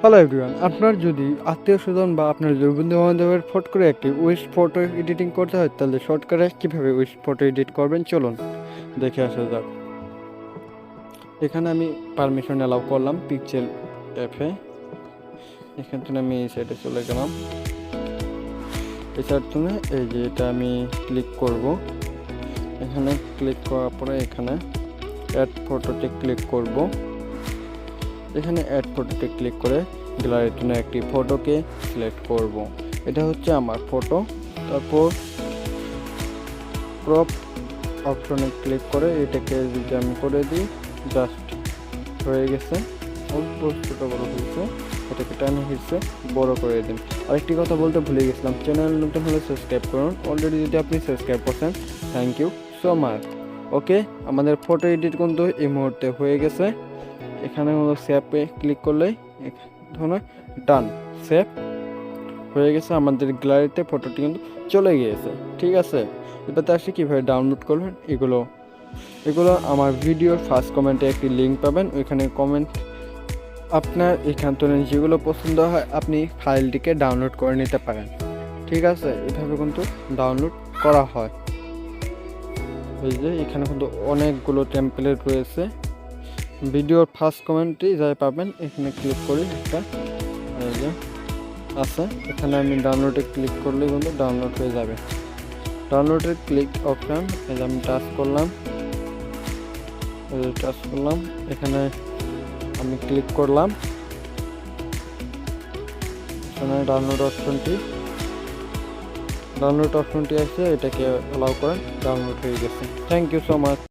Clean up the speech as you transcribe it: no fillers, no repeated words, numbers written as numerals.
Hello everyone, আপনার যদি আত্মীয়-স্বজন বা আপনার যদি বন্ধু-বান্ধবের ফট করে একটি উইশ ফটো এডিটিং করতে হয়, তাহলে শর্টকাটে কীভাবে উইশ ফটো এডিট করবেন চলুন দেখে আসা যাক। এখানে আমি পারমিশন অ্যালাউ করলাম পিক্সেল অ্যাপে। এখান থেকে আমি এই সাইডে চলে গেলাম। এই সাইড থেকে এই যে এটা আমি ক্লিক করব। এখানে ক্লিক করার পরে এখানে অ্যাড ফটোতে ক্লিক করব। এখানে অ্যাড ফটোতে ক্লিক করে গ্যালারিতে একটি ফটোকে সিলেক্ট করব। এটা হচ্ছে আমার ফটো। তারপর ক্রপ অপশনে ক্লিক করে এটাকে যদি আমি করে দিই, জাস্ট হয়ে গেছে, অল্প ছোটো বড়ো হয়েছে, এটাকে টানে হিসে বড় করে দিন। আরেকটি কথা বলতে ভুলে গেছিলাম, চ্যানেল নতুন হলে সাবস্ক্রাইব করুন। অলরেডি যদি আপনি সাবস্ক্রাইব করছেন, থ্যাংক ইউ সো মাচ। ওকে, আমাদের ফটো এডিট কিন্তু এই মুহূর্তে হয়ে গেছে। এখানে হলো সেভে ক্লিক করলেই এখানে ডান, সেভ হয়ে গেছে। আমাদের গ্যালারিতে ফটোটি কিন্তু চলে গিয়েছে। ঠিক আছে, এটাতে আসলে কীভাবে ডাউনলোড করবেন এগুলো আমার ভিডিওর ফার্স্ট কমেন্টে একটি লিঙ্ক পাবেন। ওইখানে কমেন্ট আপনার এখান থেকে যেগুলো পছন্দ হয় আপনি ফাইলটিকে ডাউনলোড করে নিতে পারেন। ঠিক আছে, এভাবে কিন্তু ডাউনলোড করা হয়। এই যে এখানে কিন্তু অনেকগুলো টেমপ্লেট রয়েছে। ভিডিওর ফার্স্ট কমেন্টে যাই পাবেন, এখানে ক্লিক করি একটা, এই যে আছে, এখানে আমি ডাউনলোডে ক্লিক করলে কিন্তু ডাউনলোড হয়ে যাবে। ডাউনলোডের ক্লিক অপশান, এই যে আমি টাচ করলাম, এখানে আমি ক্লিক করলাম, এখানে ডাউনলোড অপশনটি আছে, এটাকে অ্যালাউ করেন, ডাউনলোড হয়ে গেছে। Thank you so much.